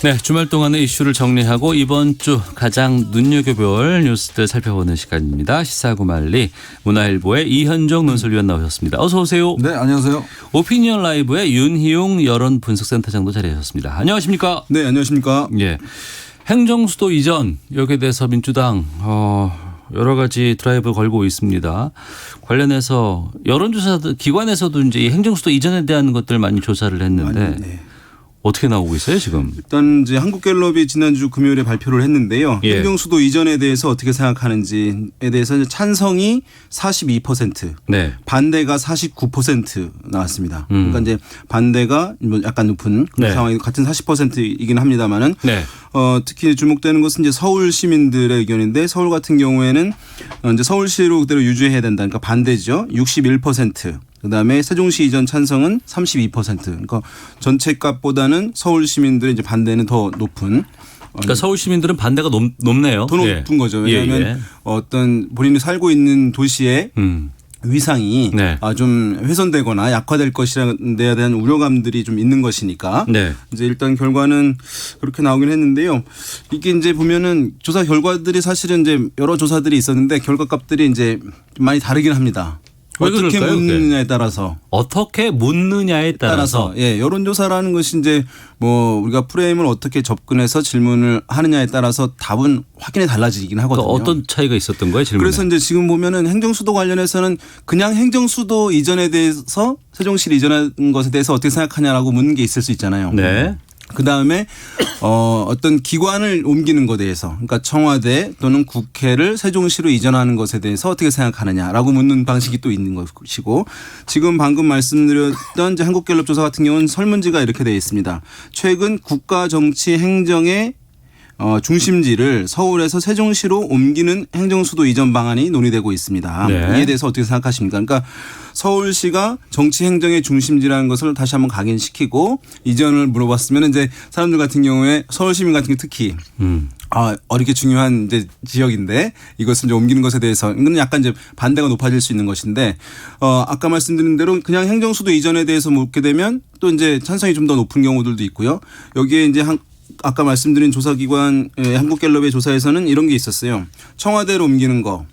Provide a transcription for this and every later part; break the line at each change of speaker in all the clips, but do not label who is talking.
네, 주말 동안의 이슈를 정리하고 이번 주 가장 눈여겨볼 뉴스들 살펴보는 시간입니다. 시사구말리 문화일보의 이현정 논설위원 나오셨습니다. 어서 오세요.
네, 안녕하세요.
오피니언 라이브의 윤희용 여론분석센터장도 자리하셨습니다. 안녕하십니까?
네, 안녕하십니까?
예, 행정수도 이전 여기에 대해서 민주당 여러 가지 드라이브 걸고 있습니다. 관련해서 여론조사 기관에서도 이제 이 행정수도 이전에 대한 것들 많이 조사를 했는데
네.
어떻게 나오고 있어요 지금?
일단 이제 한국갤럽이 지난주 금요일에 발표를 했는데요.
예.
행정수도 이전에 대해서 어떻게 생각하는지에 대해서 찬성이 42%,
네.
반대가 49% 나왔습니다. 그러니까 이제 반대가 약간 높은
네.
상황이 같은 40%이긴 합니다만은
네.
특히 주목되는 것은 이제 서울 시민들의 의견인데 서울 같은 경우에는 이제 서울시로 그대로 유지해야 된다. 그러니까 반대죠. 61%. 그다음에 세종시 이전 찬성은 32%. 그러니까 전체 값보다는 서울 시민들의 이제 반대는 더 높은.
그러니까 서울 시민들은 반대가 높네요.
더 높은 거죠. 왜냐하면
예.
어떤 본인이 살고 있는 도시의 위상이
네.
좀 훼손되거나 약화될 것이라는 데에 대한 우려감들이 좀 있는 것이니까
네.
이제 일단 결과는 그렇게 나오긴 했는데요. 이게 이제 보면은 조사 결과들이 사실은 이제 여러 조사들이 있었는데 결과값들이 이제 좀 많이 다르긴 합니다. 어떻게 묻느냐에 따라서.
어떻게 묻느냐에 따라서.
예, 여론조사라는 것이 이제 뭐 우리가 프레임을 어떻게 접근해서 질문을 하느냐에 따라서 답은 확연히 달라지긴 하거든요.
어떤 차이가 있었던 거예요, 질문에?
그래서 이제 지금 보면은 행정수도 관련해서는 그냥 행정수도 이전에 대해서 세종시를 이전한 것에 대해서 어떻게 생각하냐라고 묻는 게 있을 수 있잖아요.
네.
그다음에 어떤 기관을 옮기는 것에 대해서 그러니까 청와대 또는 국회를 세종시로 이전하는 것에 대해서 어떻게 생각하느냐라고 묻는 방식이 또 있는 것이고 지금 방금 말씀드렸던 이제 한국갤럽 조사 같은 경우는 설문지가 이렇게 되어 있습니다. 최근 국가 정치 행정의 중심지를 서울에서 세종시로 옮기는 행정수도 이전 방안이 논의되고 있습니다.
네.
이에 대해서 어떻게 생각하십니까? 그러니까 서울시가 정치 행정의 중심지라는 것을 다시 한번 각인시키고 이전을 물어봤으면 이제 사람들 같은 경우에 서울 시민 같은 경우 특히 어렵게 중요한 이제 지역인데 이것을 이제 옮기는 것에 대해서 이건 약간 이제 반대가 높아질 수 있는 것인데 아까 말씀드린 대로 그냥 행정수도 이전에 대해서 묻게 되면 또 이제 찬성이 좀 더 높은 경우들도 있고요. 여기에 이제 아까 말씀드린 조사기관 한국갤럽의 조사에서는 이런 게 있었어요. 청와대로 옮기는 거,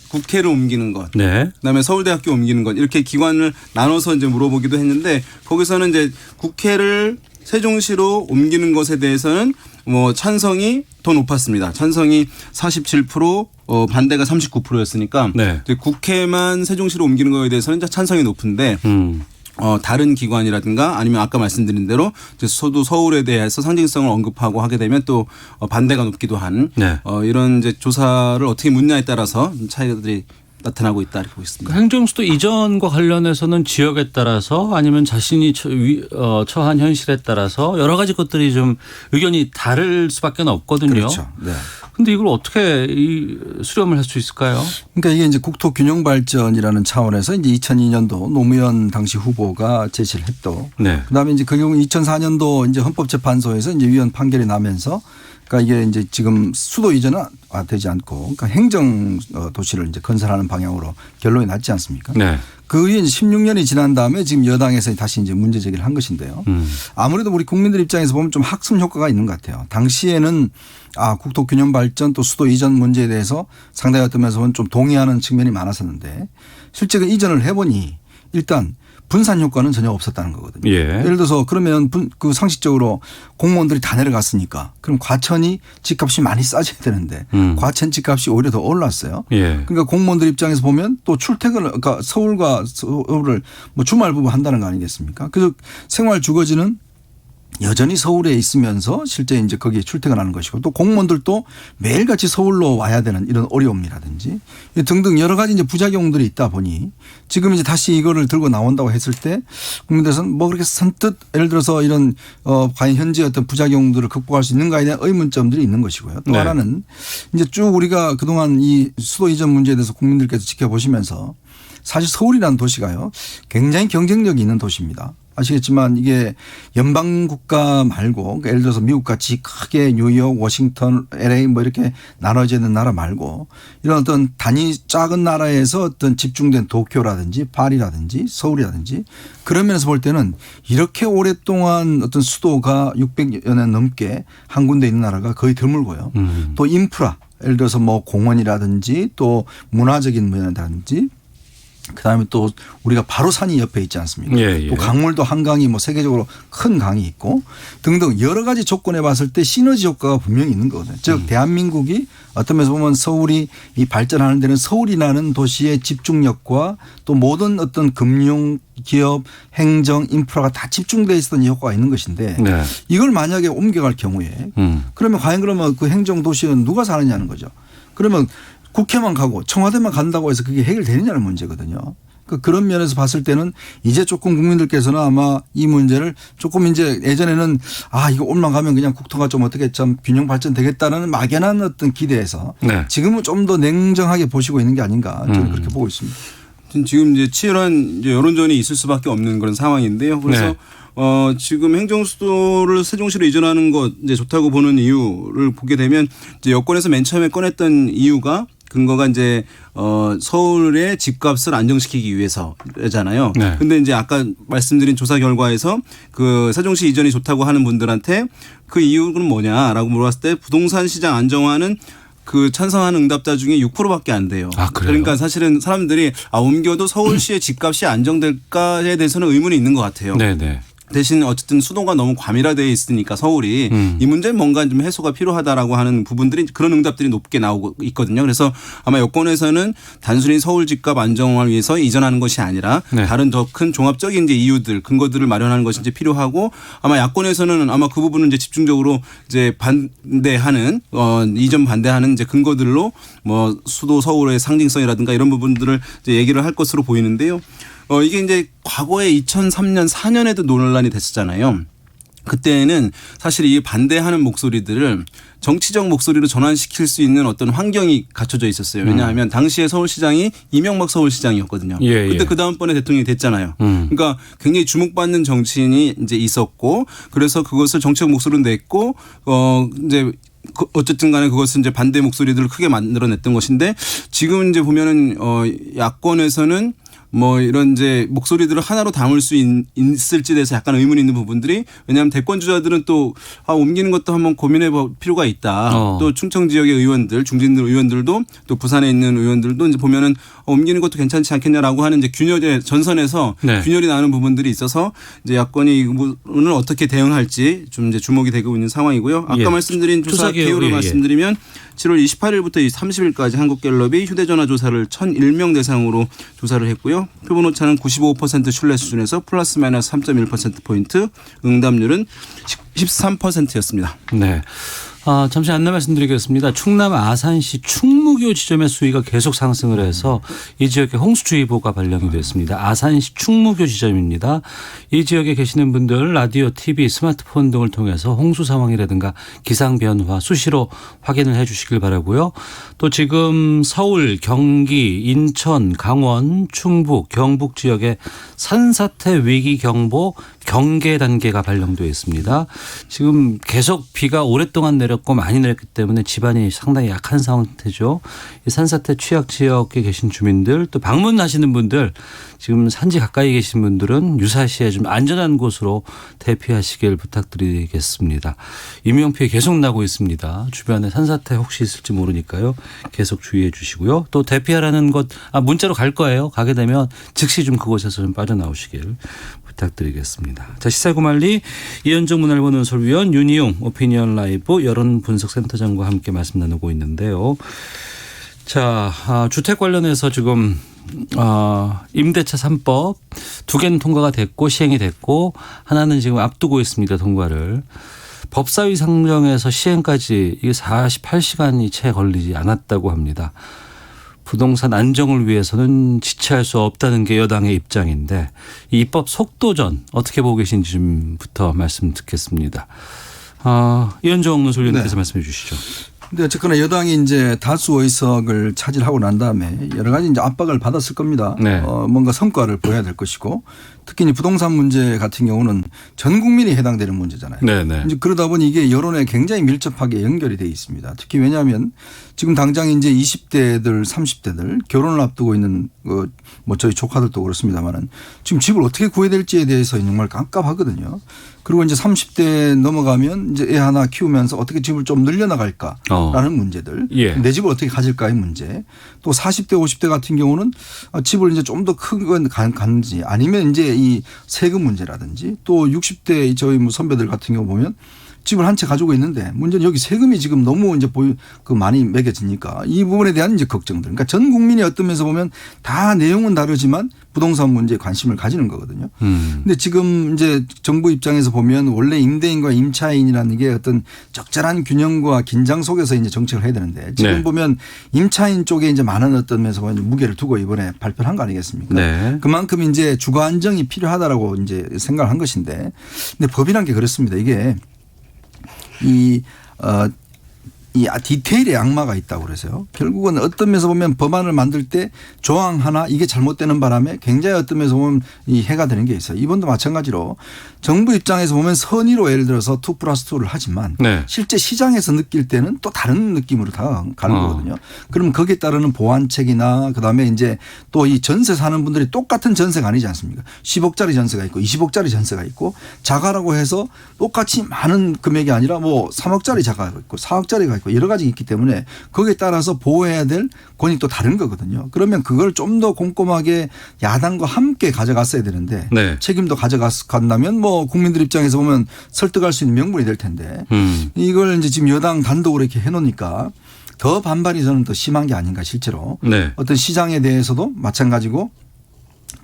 국회를 옮기는 것,
네.
그다음에 서울대학교 옮기는 것 이렇게 기관을 나눠서 이제 물어보기도 했는데 거기서는 이제 국회를 세종시로 옮기는 것에 대해서는 뭐 찬성이 더 높았습니다. 찬성이 47%, 반대가 39%였으니까
네.
국회만 세종시로 옮기는 것에 대해서는 찬성이 높은데. 다른 기관이라든가 아니면 아까 말씀드린 대로 서울에 대해서 상징성을 언급하고 하게 되면 또 반대가 높기도 한
네.
이런 이제 조사를 어떻게 묻냐에 따라서 차이들이 나타나고 있다 이렇게 보고 있습니다.
행정수도 이전과 관련해서는 지역에 따라서 아니면 자신이 처한 현실에 따라서 여러 가지 것들이 좀 의견이 다를 수밖에 없거든요.
그렇죠. 네.
근데 이걸 어떻게 수렴을 할 수 있을까요?
그러니까 이게 이제 국토균형발전이라는 차원에서 이제 2002년도 노무현 당시 후보가 제시를 했고,
네.
그다음에 이제 그 경우 2004년도 이제 헌법재판소에서 이제 위헌 판결이 나면서, 그러니까 이게 이제 지금 수도 이전은 되지 않고, 그러니까 행정 도시를 이제 건설하는 방향으로 결론이 났지 않습니까?
네.
그 이후에 16년이 지난 다음에 지금 여당에서 다시 이제 문제 제기를 한 것인데요. 아무래도 우리 국민들 입장에서 보면 좀 학습 효과가 있는 것 같아요. 당시에는 국토균형 발전 또 수도 이전 문제에 대해서 상당히 어떤 면에서는 좀 동의하는 측면이 많았었는데 실제 그 이전을 해보니 일단 분산 효과는 전혀 없었다는 거거든요.
예.
예를 들어서 그러면 그 상식적으로 공무원들이 다 내려갔으니까 그럼 과천이 집값이 많이 싸져야 되는데 과천 집값이 오히려 더 올랐어요.
예.
그러니까 공무원들 입장에서 보면 또 출퇴근을 그러니까 서울과 서울을 뭐 주말 부부 한다는 거 아니겠습니까? 그래서 생활 주거지는 여전히 서울에 있으면서 실제 이제 거기에 출퇴근하는 것이고 또 공무원들도 매일같이 서울로 와야 되는 이런 어려움이라든지 등등 여러 가지 이제 부작용들이 있다 보니 지금 이제 다시 이거를 들고 나온다고 했을 때 국민들에서는 뭐 그렇게 선뜻 예를 들어서 이런 과연 현재 어떤 부작용들을 극복할 수 있는가에 대한 의문점들이 있는 것이고요. 또
네. 하나는
이제 쭉 우리가 그동안 이 수도 이전 문제에 대해서 국민들께서 지켜보시면서 사실 서울이라는 도시가요 굉장히 경쟁력이 있는 도시입니다. 아시겠지만 이게 연방 국가 말고 그러니까 예를 들어서 미국 같이 크게 뉴욕, 워싱턴, LA 뭐 이렇게 나눠져 있는 나라 말고 이런 어떤 단위 작은 나라에서 어떤 집중된 도쿄라든지 파리라든지 서울이라든지 그런 면에서 볼 때는 이렇게 오랫동안 어떤 수도가 600여 년 넘게 한 군데 있는 나라가 거의 드물고요. 또 인프라 예를 들어서 뭐 공원이라든지 또 문화적인 면이라든지 그다음에 또 우리가 바로 산이 옆에 있지 않습니까?
예, 예.
또 강물도 한강이 뭐 세계적으로 큰 강이 있고 등등 여러 가지 조건에 봤을 때 시너지 효과가 분명히 있는 거거든요. 즉 대한민국이 어떤 면에서 보면 서울이 이 발전하는 데는 서울이라는 도시의 집중력과 또 모든 어떤 금융, 기업, 행정, 인프라가 다 집중되어 있었던 효과가 있는 것인데
네.
이걸 만약에 옮겨갈 경우에 그러면 과연 그러면 그 행정 도시는 누가 사느냐는 거죠. 그러면 국회만 가고 청와대만 간다고 해서 그게 해결되느냐는 문제거든요. 그러니까 그런 면에서 봤을 때는 이제 조금 국민들께서는 아마 이 문제를 조금 이제 예전에는 이거 올라가면 그냥 국토가 좀 어떻게 좀 균형 발전되겠다는 막연한 어떤 기대에서
네.
지금은 좀 더 냉정하게 보시고 있는 게 아닌가 저는 그렇게 보고 있습니다.
지금 이제 치열한 이제 여론전이 있을 수밖에 없는 그런 상황인데요. 그래서
네.
지금 행정수도를 세종시로 이전하는 것 이제 좋다고 보는 이유를 보게 되면 이제 여권에서 맨 처음에 꺼냈던 이유가 근거가 이제 서울의 집값을 안정시키기 위해서잖아요.
네.
근데 이제 아까 말씀드린 조사 결과에서 그 세종시 이전이 좋다고 하는 분들한테 그 이유는 뭐냐라고 물어봤을 때 부동산 시장 안정화는 그 찬성하는 응답자 중에 6%밖에 안 돼요.
아, 그래요?
그러니까 사실은 사람들이 옮겨도 서울시의 집값이 안정될까에 대해서는 의문이 있는 것 같아요.
네네.
대신 어쨌든 수도가 너무 과밀화되어 있으니까 서울이 이 문제는 뭔가 좀 해소가 필요하다라고 하는 부분들이 그런 응답들이 높게 나오고 있거든요. 그래서 아마 여권에서는 단순히 서울 집값 안정화를 위해서 이전하는 것이 아니라
네.
다른 더 큰 종합적인 이제 이유들 근거들을 마련하는 것이 이제 필요하고 아마 야권에서는 아마 그 부분은 이제 집중적으로 이제 반대하는 이전 반대하는 이제 근거들로 뭐 수도 서울의 상징성이라든가 이런 부분들을 이제 얘기를 할 것으로 보이는데요. 이게 이제 과거에 2003년 4년에도 논란이 됐었잖아요. 그때는 사실 이 반대하는 목소리들을 정치적 목소리로 전환시킬 수 있는 어떤 환경이 갖춰져 있었어요. 왜냐하면 당시에 서울시장이 이명박 서울시장이었거든요.
예,
그때
예.
그 다음번에 대통령이 됐잖아요. 그러니까 굉장히 주목받는 정치인이 이제 있었고 그래서 그것을 정치적 목소리로 냈고 이제 어쨌든 간에 그것은 이제 반대 목소리들을 크게 만들어냈던 것인데 지금 이제 보면은 야권에서는 뭐 이런 이제 목소리들을 하나로 담을 수 있을지에 대해서 약간 의문이 있는 부분들이 왜냐하면 대권 주자들은 또 옮기는 것도 한번 고민해 볼 필요가 있다. 또 충청 지역의 의원들, 중진들 의원들도 또 부산에 있는 의원들도 이제 보면은 옮기는 것도 괜찮지 않겠냐라고 하는 이제 균열의 전선에서
네.
균열이 나는 부분들이 있어서 이제 야권이 이 부분을 어떻게 대응할지 좀 이제 주목이 되고 있는 상황이고요. 아까
예.
말씀드린 조사
개요를
개요를 말씀드리면 7월 28일부터 30일까지 한국갤럽이 휴대전화 조사를 1,001명 대상으로 조사를 했고요. 표본 오차는 95% 신뢰 수준에서 플러스 마이너스 3.1%포인트, 응답률은 13%였습니다.
네. 잠시 안내 말씀드리겠습니다. 충남 아산시 충무교 지점의 수위가 계속 상승을 해서 이 지역에 홍수주의보가 발령이 됐습니다. 아산시 충무교 지점입니다. 이 지역에 계시는 분들 라디오, TV, 스마트폰 등을 통해서 홍수 상황이라든가 기상 변화 수시로 확인을 해 주시길 바라고요. 또 지금 서울, 경기, 인천, 강원, 충북, 경북 지역에 산사태 위기 경보 경계 단계가 발령되어 있습니다. 지금 계속 비가 오랫동안 내렸고 많이 내렸기 때문에 집안이 상당히 약한 상태죠. 이 산사태 취약 지역에 계신 주민들 또 방문하시는 분들 지금 산지 가까이 계신 분들은 유사시에 좀 안전한 곳으로 대피하시길 부탁드리겠습니다. 인명피해 계속 나고 있습니다. 주변에 산사태 혹시 있을지 모르니까요. 계속 주의해 주시고요. 또 대피하라는 것 문자로 갈 거예요. 가게 되면 즉시 좀 그곳에서 좀 빠져나오시길 부탁드리겠습니다. 자, 시사구말리 이현정 문화일보 논설위원 윤희용 오피니언 라이브 여론분석센터장과 함께 말씀 나누고 있는데요. 자, 주택 관련해서 지금 임대차 3법 2개는 통과가 됐고 시행이 됐고 하나는 지금 앞두고 있습니다. 통과를. 법사위 상정에서 시행까지 이게 48시간이 채 걸리지 않았다고 합니다. 부동산 안정을 위해서는 지체할 수 없다는 게 여당의 입장인데 이 입법 속도전 어떻게 보고 계신지 좀부터 말씀 듣겠습니다. 이현정 논설위원님께서 말씀해 주시죠.
근데 어쨌거나 여당이 이제 다수 의석을 차지하고 난 다음에 여러 가지 이제 압박을 받았을 겁니다.
네.
뭔가 성과를 보여야 될 것이고 특히 이제 부동산 문제 같은 경우는 전 국민이 해당되는 문제잖아요.
네네.
이제 그러다 보니 이게 여론에 굉장히 밀접하게 연결이 돼 있습니다. 특히 왜냐하면 지금 당장 이제 20대들, 30대들 결혼을 앞두고 있는 뭐 저희 조카들도 그렇습니다만은 지금 집을 어떻게 구해야 될지에 대해서 정말 깜깜하거든요. 그리고 이제 30대 넘어가면 이제 애 하나 키우면서 어떻게 집을 좀 늘려나갈까라는 문제들,
예.
내 집을 어떻게 가질까의 문제, 또 40대, 50대 같은 경우는 집을 이제 좀 더 큰 건 가는지 아니면 이제 이 세금 문제라든지 또 60대 저희 뭐 선배들 같은 경우 보면 집을 한 채 가지고 있는데 문제는 여기 세금이 지금 너무 이제 많이 매겨지니까 이 부분에 대한 이제 걱정들. 그러니까 전 국민이 어떤 면에서 보면 다 내용은 다르지만 부동산 문제에 관심을 가지는 거거든요. 근데 지금 이제 정부 입장에서 보면 원래 임대인과 임차인이라는 게 어떤 적절한 균형과 긴장 속에서 이제 정책을 해야 되는데 지금
네.
보면 임차인 쪽에 이제 많은 어떤 면에서 보면 무게를 두고 이번에 발표를 한 거 아니겠습니까?
네.
그만큼 이제 주거 안정이 필요하다라고 이제 생각을 한 것인데 근데 법이란 게 그렇습니다. 이게 이 디테일에 악마가 있다고 그래서요. 결국은 어떤 면에서 보면 법안을 만들 때 조항 하나 이게 잘못되는 바람에 굉장히 어떤 면에서 보면 이 해가 되는 게 있어요. 이번도 마찬가지로 정부 입장에서 보면 선의로 예를 들어서 2+2를 하지만
네.
실제 시장에서 느낄 때는 또 다른 느낌으로 다 가는 거거든요. 그러면 거기에 따르는 보완책이나 그다음에 이제 또 이 전세 사는 분들이 똑같은 전세가 아니지 않습니까? 10억짜리 전세가 있고 20억짜리 전세가 있고 자가라고 해서 똑같이 많은 금액이 아니라 뭐 3억짜리 자가가 있고 4억짜리가 있고 여러 가지 있기 때문에 거기에 따라서 보호해야 될 권익도 다른 거거든요. 그러면 그걸 좀 더 꼼꼼하게 야당과 함께 가져갔어야 되는데
네.
책임도 가져간다면 뭐 국민들 입장에서 보면 설득할 수 있는 명분이 될 텐데 이걸 이제 지금 여당 단독으로 이렇게 해놓으니까 더 반발이 저는 더 심한 게 아닌가 실제로.
네.
어떤 시장에 대해서도 마찬가지고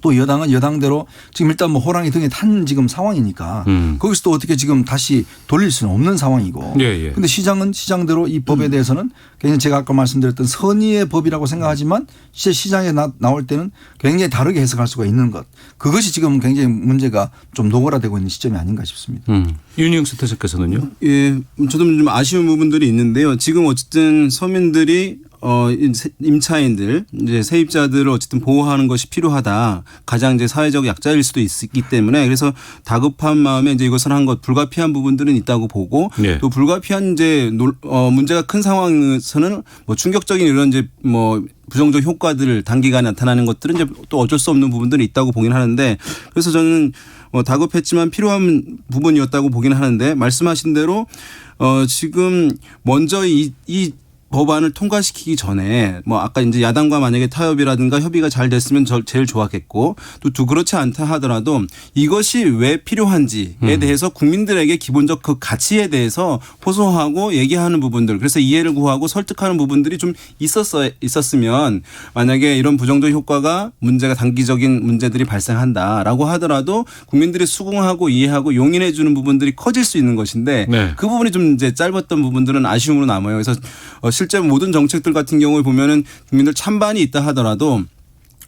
또 여당은 여당대로 지금 일단 뭐 호랑이 등에 탄 지금 상황이니까 거기서 또 어떻게 지금 다시 돌릴 수는 없는 상황이고.
예, 예.
근데 시장은 시장대로 이 법에 대해서는 굉장히 제가 아까 말씀드렸던 선의의 법이라고 생각하지만 실제 시장에 나올 때는 굉장히 다르게 해석할 수가 있는 것. 그것이 지금 굉장히 문제가 좀 노골화되고 있는 시점이 아닌가 싶습니다.
윤희영 대표께서는요?
예, 저도 좀 아쉬운 부분들이 있는데요. 지금 어쨌든 서민들이 임차인들 이제 세입자들을 어쨌든 보호하는 것이 필요하다. 가장 이제 사회적 약자일 수도 있기 때문에 그래서 다급한 마음에 이제 이것을 한 것 불가피한 부분들은 있다고 보고
네.
또 불가피한 이제 문제가 큰 상황에서는 뭐 충격적인 이런 이제 뭐 부정적 효과들 단기간에 나타나는 것들은 이제 또 어쩔 수 없는 부분들이 있다고 보긴 하는데 그래서 저는 다급했지만 필요한 부분이었다고 보긴 하는데 말씀하신 대로 지금 먼저 이 법안을 통과시키기 전에 뭐 아까 이제 야당과 만약에 타협이라든가 협의가 잘 됐으면 제일 좋았겠고 또 그렇지 않다 하더라도 이것이 왜 필요한지에 대해서 국민들에게 기본적 그 가치에 대해서 호소하고 얘기하는 부분들 그래서 이해를 구하고 설득하는 부분들이 좀 있었으면 만약에 이런 부정적 효과가 문제가 단기적인 문제들이 발생한다라고 하더라도 국민들이 수긍하고 이해하고 용인해 주는 부분들이 커질 수 있는 것인데
네.
그 부분이 좀 이제 짧았던 부분들은 아쉬움으로 남아요. 그래서 실제 모든 정책들 같은 경우에 보면은 국민들 찬반이 있다 하더라도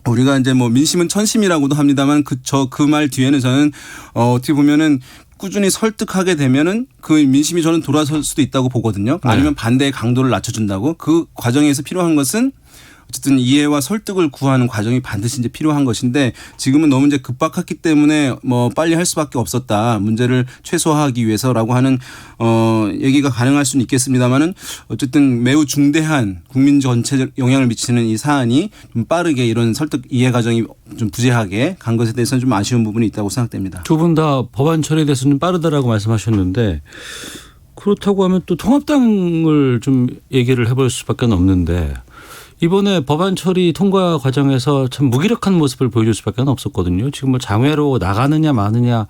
우리가 이제 뭐 민심은 천심이라고도 합니다만 그 말 뒤에는 저는 어떻게 보면은 꾸준히 설득하게 되면은 그 민심이 저는 돌아설 수도 있다고 보거든요. 아니면 반대의 강도를 낮춰준다고 그 과정에서 필요한 것은 어쨌든 이해와 설득을 구하는 과정이 반드시 이제 필요한 것인데 지금은 너무 이제 급박했기 때문에 뭐 빨리 할 수밖에 없었다. 문제를 최소화하기 위해서라고 하는 얘기가 가능할 수는 있겠습니다만은 어쨌든 매우 중대한 국민 전체 영향을 미치는 이 사안이 좀 빠르게 이런 설득 이해 과정이 좀 부재하게 간 것에 대해서는 좀 아쉬운 부분이 있다고 생각됩니다.
두 분 다 법안 처리에 대해서는 빠르다라고 말씀하셨는데 그렇다고 하면 또 통합당을 좀 얘기를 해볼 수밖에 없는데 이번에 법안 처리 통과 과정에서 참 무기력한 모습을 보여줄 수밖에 없었거든요. 지금 뭐 장외로 나가느냐 마느냐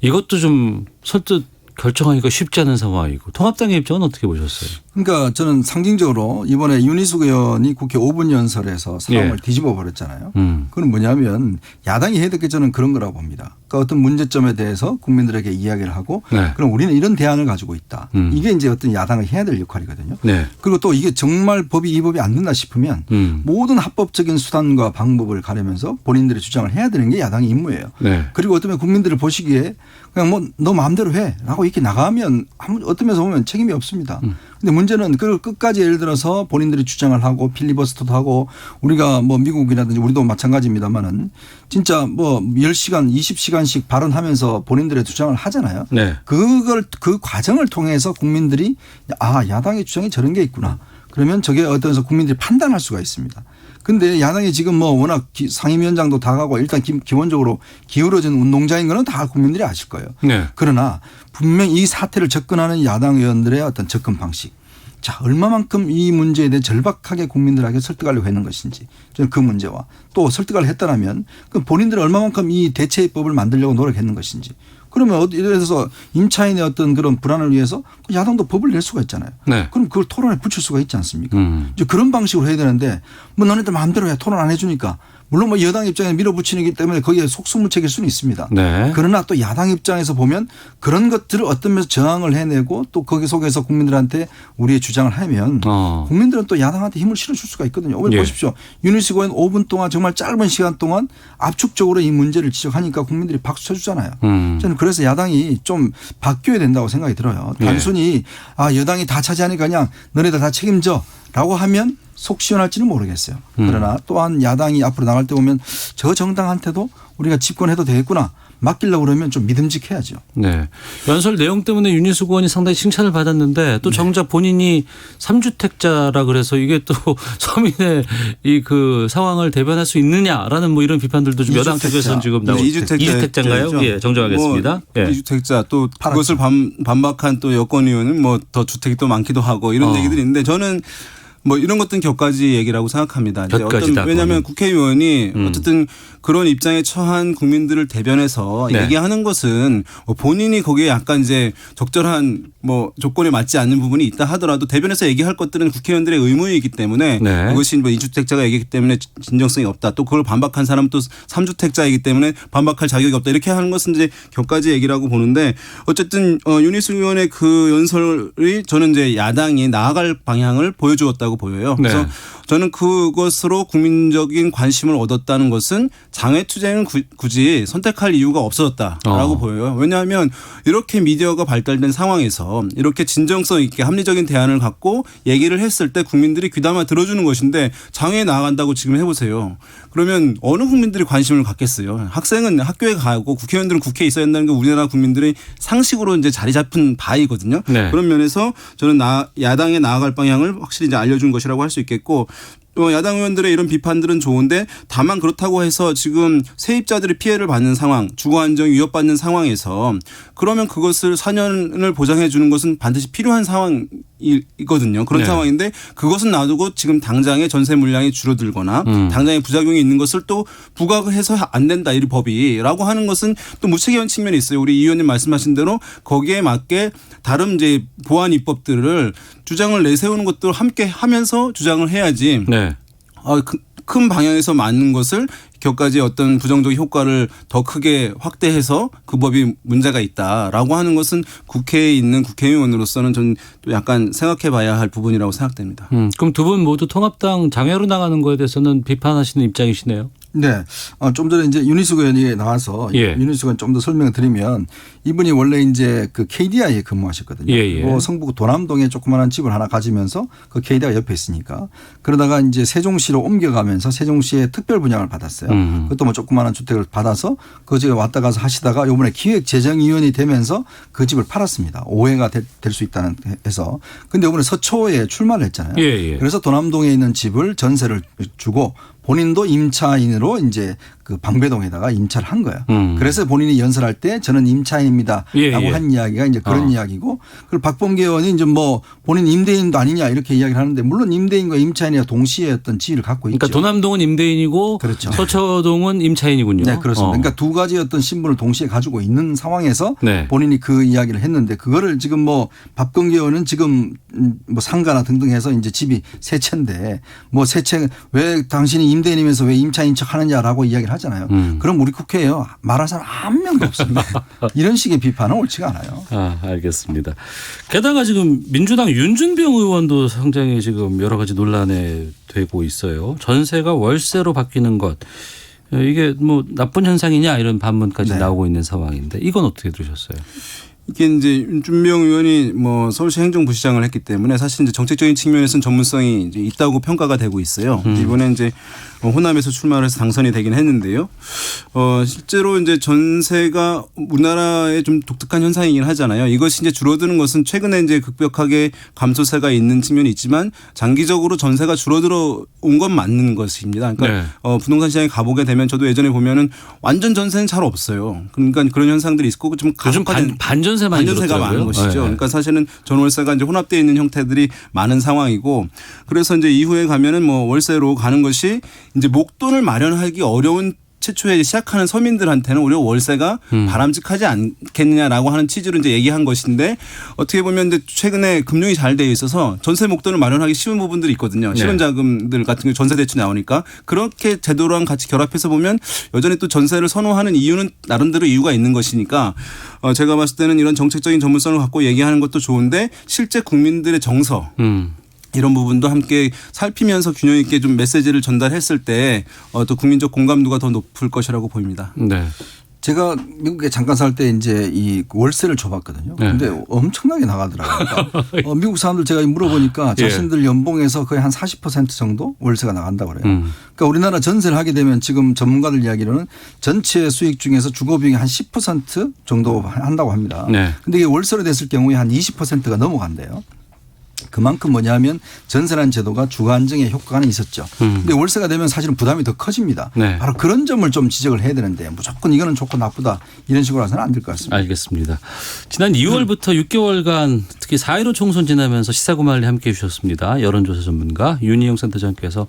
이것도 좀 선뜻 결정하기가 쉽지 않은 상황이고 통합당의 입장은 어떻게 보셨어요?
그러니까 저는 상징적으로 이번에 윤희숙 의원이 국회 5분 연설에서 상황을
예.
뒤집어 버렸잖아요. 그건 뭐냐면 야당이 해야 될 게 저는 그런 거라고 봅니다. 그러니까 어떤 문제점에 대해서 국민들에게 이야기를 하고
네.
그럼 우리는 이런 대안을 가지고 있다. 이게 이제 어떤 야당이 해야 될 역할이거든요.
네.
그리고 또 이게 정말 이 법이 안 된다 싶으면 모든 합법적인 수단과 방법을 가려면서 본인들의 주장을 해야 되는 게 야당의 임무예요.
네.
그리고 어쩌면 국민들을 보시기에 그냥 뭐 너 마음대로 해라고 이렇게 나가면 어떤 면에서 보면 책임이 없습니다. 근데 문제는 그걸 끝까지 예를 들어서 본인들이 주장을 하고 필리버스터도 하고 우리가 뭐 미국이라든지 우리도 마찬가지입니다만은 진짜 뭐 10시간 20시간씩 발언하면서 본인들의 주장을 하잖아요.
네.
그 과정을 통해서 국민들이 아, 야당의 주장이 저런 게 있구나. 그러면 저게 어떤서 국민들이 판단할 수가 있습니다. 근데 야당이 지금 뭐 워낙 상임위원장도 다 가고 일단 기본적으로 기울어진 운동자인 거는 다 국민들이 아실 거예요.
네.
그러나 분명히 이 사태를 접근하는 야당 의원들의 어떤 접근 방식. 자, 얼마만큼 이 문제에 대해 절박하게 국민들에게 설득하려고 했는 것인지 저는 그 문제와 또 설득을 했다라면 그 본인들이 얼마만큼 이 대체법을 만들려고 노력했는 것인지 그러면 예를 들어서 임차인의 어떤 그런 불안을 위해서 야당도 법을 낼 수가 있잖아요.
네.
그럼 그걸 토론에 붙일 수가 있지 않습니까? 이제 그런 방식으로 해야 되는데 뭐 너네들 마음대로 해 토론 안 해주니까 물론 뭐 여당 입장에 밀어붙이기 때문에 거기에 속수무책일 수는 있습니다.
네.
그러나 또 야당 입장에서 보면 그런 것들을 어떤 면에서 저항을 해내고 또 거기 속에서 국민들한테 우리의 주장을 하면 국민들은 또 야당한테 힘을 실어줄 수가 있거든요. 오늘
예.
보십시오. 유니스 의원 5분 동안 정말 짧은 시간 동안 압축적으로 이 문제를 지적하니까 국민들이 박수 쳐주잖아요. 저는 그래서 야당이 좀 바뀌어야 된다고 생각이 들어요. 단순히 아 여당이 다 차지하니까 그냥 너네들 다 책임져 라고 하면 속 시원할지는 모르겠어요. 그러나 또한 야당이 앞으로 나갈 때 보면 저 정당한테도 우리가 집권해도 되겠구나. 맡기려고 그러면 좀 믿음직해야죠.
네. 연설 내용 때문에 윤희숙 의원이 상당히 칭찬을 받았는데 또 정작 본인이 3주택자라 그래서 이게 또 서민의 이 그 상황을 대변할 수 있느냐라는 뭐 이런 비판들도 좀 여당 쪽에서는 지금 나오고 2주택자인가요? 예, 정정하겠습니다.
뭐 2주택자 또 그것을 반박한 또 여권 의원은 뭐 더 주택이 또 많기도 하고 이런 얘기들이 있는데 저는 뭐 이런 것들은 곁가지 얘기라고 생각합니다. 왜냐하면 국회의원이 어쨌든 그런 입장에 처한 국민들을 대변해서
네. 얘기하는
것은 뭐 본인이 거기에 약간 이제 적절한 뭐 조건에 맞지 않는 부분이 있다 하더라도 대변해서 얘기할 것들은 국회의원들의 의무이기 때문에
네.
그것이 뭐 2주택자가 얘기했기 때문에 진정성이 없다. 또 그걸 반박한 사람은 또 3주택자이기 때문에 반박할 자격이 없다. 이렇게 하는 것은 이제 곁가지 얘기라고 보는데 어쨌든 윤희숙 의원의 그 연설이 저는 이제 야당이 나아갈 방향을 보여주었다고 보여요. 그래서
네.
저는 그것으로 국민적인 관심을 얻었다는 것은 장외투쟁은 굳이 선택할 이유가 없어졌다라고 보여요. 왜냐하면 이렇게 미디어가 발달된 상황에서 이렇게 진정성 있게 합리적인 대안을 갖고 얘기를 했을 때 국민들이 귀담아 들어주는 것인데 장외에 나아간다고 지금 해보세요. 그러면 어느 국민들이 관심을 갖겠어요. 학생은 학교에 가고 국회의원들은 국회에 있어야 한다는 게 우리나라 국민들의 상식으로 이제 자리 잡힌 바이거든요.
네.
그런 면에서 저는 야당에 나아갈 방향을 확실히 이제 알려준 것이라고 할 수 있겠고 야당 의원들의 이런 비판들은 좋은데 다만 그렇다고 해서 지금 세입자들이 피해를 받는 상황, 주거 안정이 위협받는 상황에서 그러면 그것을 4년을 보장해 주는 것은 반드시 필요한 상황이거든요. 그런
네.
상황인데 그것은 놔두고 지금 당장의 전세 물량이 줄어들거나 당장의 부작용이 있는 것을 또 부각해서 안 된다. 이 법이라고 하는 것은 또 무책임한 측면이 있어요. 우리 이 의원님 말씀하신 대로 거기에 맞게 다른 이제 보완 입법들을 주장을 내세우는 것도 함께 하면서 주장을 해야지.
네.
큰 방향에서 맞는 것을 격까지 어떤 부정적 효과를 더 크게 확대해서 그 법이 문제가 있다라고 하는 것은 국회에 있는 국회의원으로서는 전 또 약간 생각해 봐야 할 부분이라고 생각됩니다.
그럼 두 분 모두 통합당 장외로 나가는 거에 대해서는 비판하시는 입장이시네요.
네. 좀 전에 이제 윤희숙 의원이 나와서
예.
윤희숙 의원 좀 더 설명을 드리면 이분이 원래 이제 그 KDI에 근무하셨거든요.
예.
그리고 성북 도남동에 조그마한 집을 하나 가지면서 그 KDI 옆에 있으니까 그러다가 이제 세종시로 옮겨가면서 세종시에 특별 분양을 받았어요. 그것도 뭐 조그마한 주택을 받아서 그 집에 왔다 가서 하시다가 이번에 기획재정위원이 되면서 그 집을 팔았습니다. 오해가 될 수 있다는 해서. 근데 이번에 서초에 출마를 했잖아요.
예.
그래서 도남동에 있는 집을 전세를 주고 본인도 임차인으로 이제 그 방배동에다가 임차를 한 거예요. 그래서 본인이 연설할 때 저는 임차인입니다라고 한 이야기가 이제 그런 이야기고 그리고 박범계 의원이 이제 뭐 본인 임대인도 아니냐 이렇게 이야기를 하는데 물론 임대인과 임차인이 동시에 어떤 지위를 갖고 있죠.
그러니까 도남동은 임대인이고
그렇죠.
서초동은 임차인이군요.
네, 그렇습니다. 그러니까 두 가지 어떤 신분을 동시에 가지고 있는 상황에서
네.
본인이 그 이야기를 했는데 그거를 지금 뭐 박범계 의원은 지금 뭐 상가나 등등 해서 이제 집이 세 채인데 뭐 세 채 왜 당신이 임대인이면서 왜 임차인 척 하느냐라고 이야기를 하잖아요. 그럼 우리 국회에요. 말할 사람 한 명도 없습니다. 이런 식의 비판은 옳지가 않아요.
알겠습니다. 게다가 지금 민주당 윤준병 의원도 상당히 지금 여러 가지 논란에 되고 있어요. 전세가 월세로 바뀌는 것. 이게 뭐 나쁜 현상이냐 이런 반문까지
네.
나오고 있는 상황인데 이건 어떻게 들으셨어요?
이게 이제 윤준명 의원이 뭐 서울시 행정부시장을 했기 때문에 사실 이제 정책적인 측면에서는 전문성이 이제 있다고 평가가 되고 있어요. 이번에 이제 호남에서 출마를 해서 당선이 되긴 했는데요. 실제로 이제 전세가 우리나라의 좀 독특한 현상이긴 하잖아요. 이것이 이제 줄어드는 것은 최근에 이제 급격하게 감소세가 있는 측면이 있지만 장기적으로 전세가 줄어들어 온 건 맞는 것입니다. 그러니까
네.
부동산 시장에 가보게 되면 저도 예전에 보면은 완전 전세는 잘 없어요. 그러니까 그런 현상들이 있고 좀
요즘
가속화된
반전세 많이
반전세가
들었더라고요.
많은 것이죠.
네.
그러니까 사실은 전월세가 이제 혼합되어 있는 형태들이 많은 상황이고 그래서 이제 이후에 가면은 뭐 월세로 가는 것이 이제 목돈을 마련하기 어려운 최초에 시작하는 서민들한테는 오히려 월세가 바람직하지 않겠느냐라고 하는 취지로 이제 얘기한 것인데 어떻게 보면 이제 최근에 금융이 잘 돼 있어서 전세 목돈을 마련하기 쉬운 부분들이 있거든요. 실현 자금들 같은 게 전세 대출 나오니까 그렇게 제도랑 같이 결합해서 보면 여전히 또 전세를 선호하는 이유는 나름대로 이유가 있는 것이니까 제가 봤을 때는 이런 정책적인 전문성을 갖고 얘기하는 것도 좋은데 실제 국민들의 정서 이런 부분도 함께 살피면서 균형 있게 좀 메시지를 전달했을 때 또 국민적 공감도가 더 높을 것이라고 보입니다.
네.
제가 미국에 잠깐 살 때 이제 이 월세를 줘봤거든요. 근데 엄청나게 나가더라고요. 그러니까 미국 사람들 제가 물어보니까 자신들 연봉에서 거의 한 40% 정도 월세가 나간다고 그래요. 그러니까 우리나라 전세를 하게 되면 지금 전문가들 이야기로는 전체 수익 중에서 주거 비용이 한 10% 정도 한다고 합니다. 근데 이게 월세로 됐을 경우에 한 20%가 넘어간대요. 그만큼 뭐냐면 전세라는 제도가 주거 안정에 효과가 있었죠. 근데 월세가 되면 사실은 부담이 더 커집니다. 바로 그런 점을 좀 지적을 해야 되는데 무조건 이거는 좋고 나쁘다 이런 식으로 해서는 안 될 것 같습니다.
알겠습니다. 지난 2월부터 6개월간 특히 4.15 총선 지나면서 시사고말리 함께해 주셨습니다. 여론조사 전문가 윤희용 센터장께서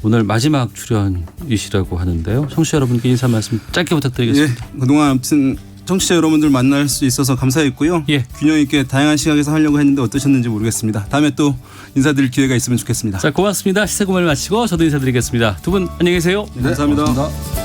오늘 마지막 출연이시라고 하는데요. 청취자 여러분께 인사 말씀 짧게 부탁드리겠습니다.
예, 그동안 아무튼 청취자 여러분들 만날 수 있어서 감사했고요. 균형 있게 다양한 시각에서 하려고 했는데 어떠셨는지 모르겠습니다. 다음에 또 인사드릴 기회가 있으면 좋겠습니다.
자, 고맙습니다. 시사고말리 마치고 저도 인사드리겠습니다. 두 분 안녕히 계세요.
네, 감사합니다.
고맙습니다.